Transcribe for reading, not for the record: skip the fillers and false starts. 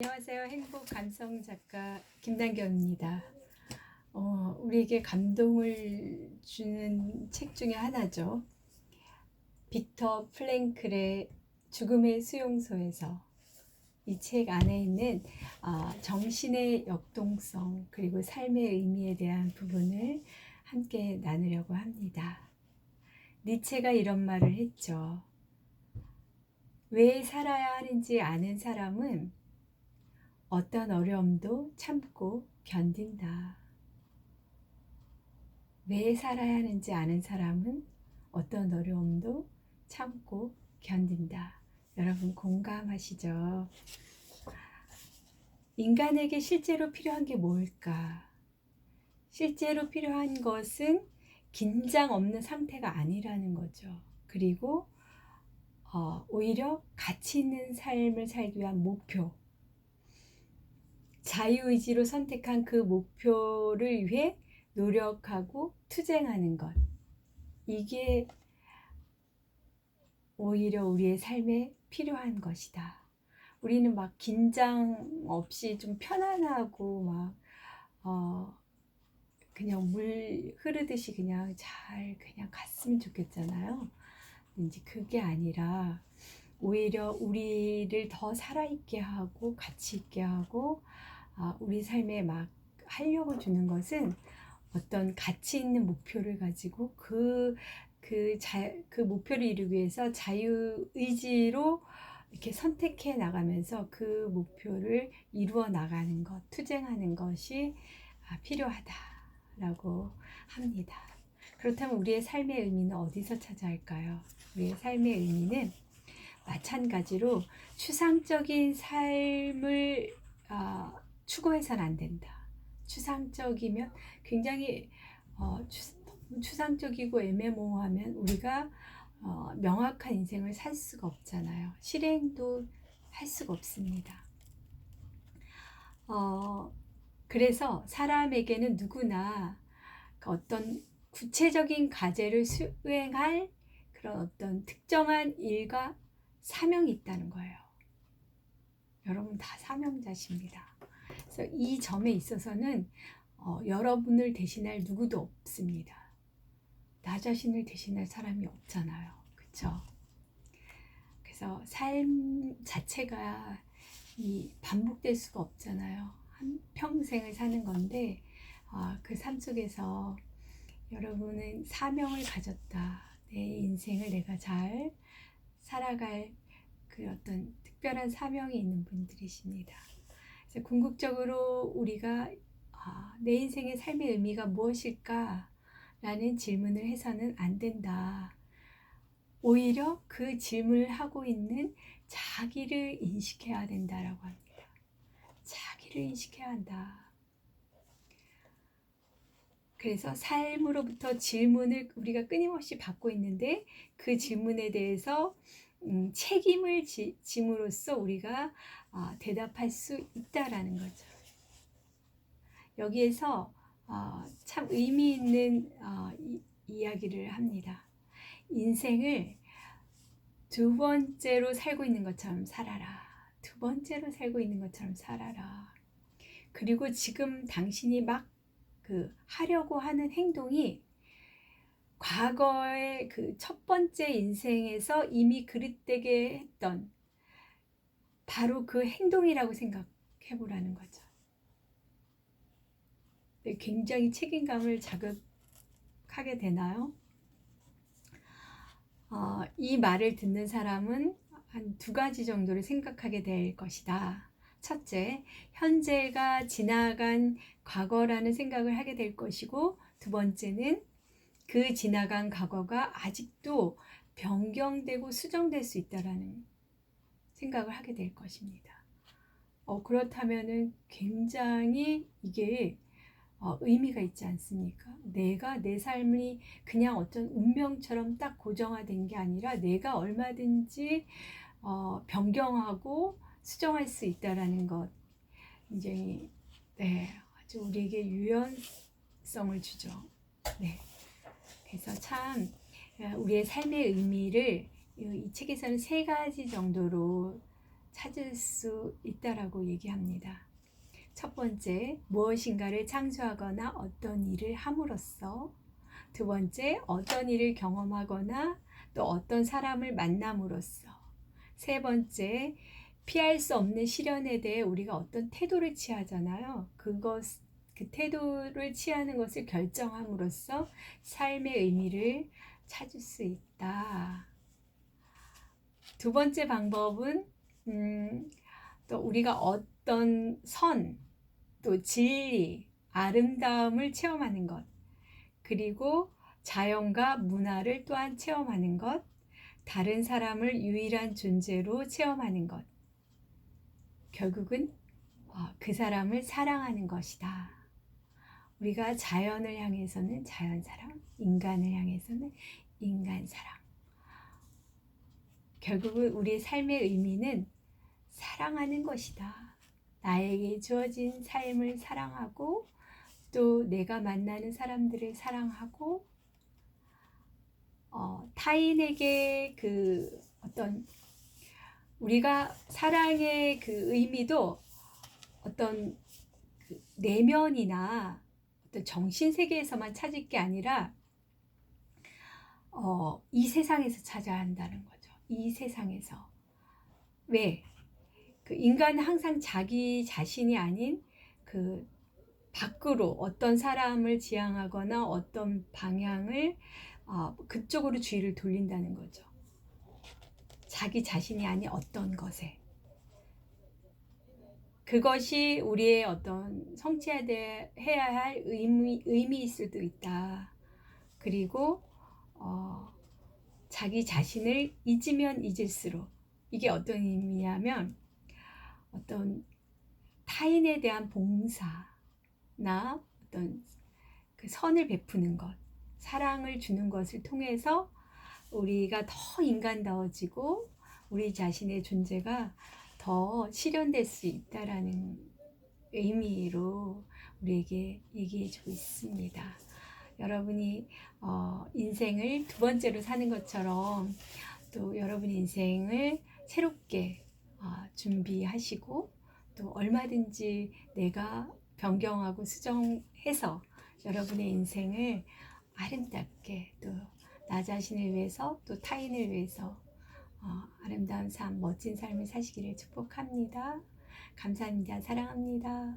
안녕하세요. 행복 감성 작가 김단경입니다. 우리에게 감동을 주는 책 중에 하나죠. 빅터 프랭클의 죽음의 수용소에서 이 책 안에 있는 정신의 역동성 그리고 삶의 의미에 대한 부분을 함께 나누려고 합니다. 니체가 이런 말을 했죠. 왜 살아야 하는지 아는 사람은 어떤 어려움도 참고 견딘다. 왜 살아야 하는지 아는 사람은 어떤 어려움도 참고 견딘다. 여러분 공감하시죠? 인간에게 실제로 필요한 게 뭘까? 실제로 필요한 것은 긴장 없는 상태가 아니라는 거죠. 그리고 오히려 가치 있는 삶을 살기 위한 목표, 자유의지로 선택한 그 목표를 위해 노력하고 투쟁하는 것. 이게 오히려 우리의 삶에 필요한 것이다. 우리는 막 긴장 없이 좀 편안하고 그냥 물 흐르듯이 그냥 잘 그냥 갔으면 좋겠잖아요. 이제 그게 아니라 오히려 우리를 더 살아있게 하고 가치 있게 하고 우리 삶에 막 하려고 주는 것은 어떤 가치 있는 목표를 가지고 그 목표를 이루기 위해서 자유의지로 이렇게 선택해 나가면서 그 목표를 이루어 나가는 것, 투쟁하는 것이 필요하다라고 합니다. 그렇다면 우리의 삶의 의미는 어디서 찾아야 할까요? 우리의 삶의 의미는 마찬가지로 추상적인 삶을 추구해서는 안 된다. 추상적이면 굉장히 추상적이고 애매모호하면 우리가 명확한 인생을 살 수가 없잖아요. 실행도 할 수가 없습니다. 그래서 사람에게는 누구나 어떤 구체적인 과제를 수행할 그런 어떤 특정한 일과 사명이 있다는 거예요. 여러분 다 사명자십니다. 그래서 이 점에 있어서는 여러분을 대신할 누구도 없습니다. 나 자신을 대신할 사람이 없잖아요. 그렇죠? 그래서 삶 자체가 반복될 수가 없잖아요. 한 평생을 사는 건데 그 삶 속에서 여러분은 사명을 가졌다. 내 인생을 내가 잘 살아갈 그 어떤 특별한 사명이 있는 분들이십니다. 그래서 궁극적으로 우리가 내 인생의 삶의 의미가 무엇일까? 라는 질문을 해서는 안 된다. 오히려 그 질문을 하고 있는 자기를 인식해야 된다라고 합니다. 자기를 인식해야 한다. 그래서 삶으로부터 질문을 우리가 끊임없이 받고 있는데 그 질문에 대해서 책임을 짐으로써 우리가 대답할 수 있다라는 거죠. 여기에서 참 의미 있는 이야기를 합니다. 인생을 두 번째로 살고 있는 것처럼 살아라. 두 번째로 살고 있는 것처럼 살아라. 그리고 지금 당신이 막 하려고 하는 행동이 과거의 그 첫 번째 인생에서 이미 그릇되게 했던 바로 그 행동이라고 생각해 보라는 거죠. 굉장히 책임감을 자극하게 되나요? 이 말을 듣는 사람은 한 두 가지 정도를 생각하게 될 것이다. 첫째, 현재가 지나간 과거라는 생각을 하게 될 것이고, 두 번째는 그 지나간 과거가 아직도 변경되고 수정될 수 있다라는 생각을 하게 될 것입니다. 그렇다면은 굉장히 이게 의미가 있지 않습니까? 내가 내 삶이 그냥 어떤 운명처럼 딱 고정화된 게 아니라 내가 얼마든지 변경하고 수정할 수 있다라는 것, 굉장히 아주 우리에게 유연성을 주죠. 네. 그래서 참 우리의 삶의 의미를 이 책에서는 세 가지 정도로 찾을 수 있다라고 얘기합니다. 첫 번째, 무엇인가를 창조하거나 어떤 일을 함으로써. 두 번째, 어떤 일을 경험하거나 또 어떤 사람을 만남으로써. 세 번째, 피할 수 없는 시련에 대해 우리가 어떤 태도를 취하잖아요. 그 태도를 취하는 것을 결정함으로써 삶의 의미를 찾을 수 있다. 두 번째 방법은 또 우리가 어떤 또 진리, 아름다움을 체험하는 것, 그리고 자연과 문화를 또한 체험하는 것, 다른 사람을 유일한 존재로 체험하는 것, 결국은 그 사람을 사랑하는 것이다. 우리가 자연을 향해서는 자연 사랑, 인간을 향해서는 인간 사랑. 결국은 우리의 삶의 의미는 사랑하는 것이다. 나에게 주어진 삶을 사랑하고 또 내가 만나는 사람들을 사랑하고 타인에게 그 어떤 우리가 사랑의 그 의미도 어떤 그 내면이나 어떤 정신 세계에서만 찾을 게 아니라 이 세상에서 찾아야 한다는 거죠. 이 세상에서. 왜? 그 인간은 항상 자기 자신이 아닌 그 밖으로 어떤 사람을 지향하거나 어떤 방향을 그쪽으로 주의를 돌린다는 거죠. 자기 자신이 아닌 어떤 것에. 그것이 우리의 어떤 성취해야 할 의미일 수도 있다. 그리고 자기 자신을 잊으면 잊을수록 이게 어떤 의미냐면 어떤 타인에 대한 봉사나 어떤 그 선을 베푸는 것, 사랑을 주는 것을 통해서 우리가 더 인간다워지고 우리 자신의 존재가 더 실현될 수 있다라는 의미로 우리에게 얘기해주고 있습니다. 여러분이 인생을 두 번째로 사는 것처럼 또 여러분의 인생을 새롭게 준비하시고 또 얼마든지 내가 변경하고 수정해서 여러분의 인생을 아름답게 또 나 자신을 위해서 또 타인을 위해서 아름다운 삶, 멋진 삶을 사시기를 축복합니다. 감사합니다. 사랑합니다.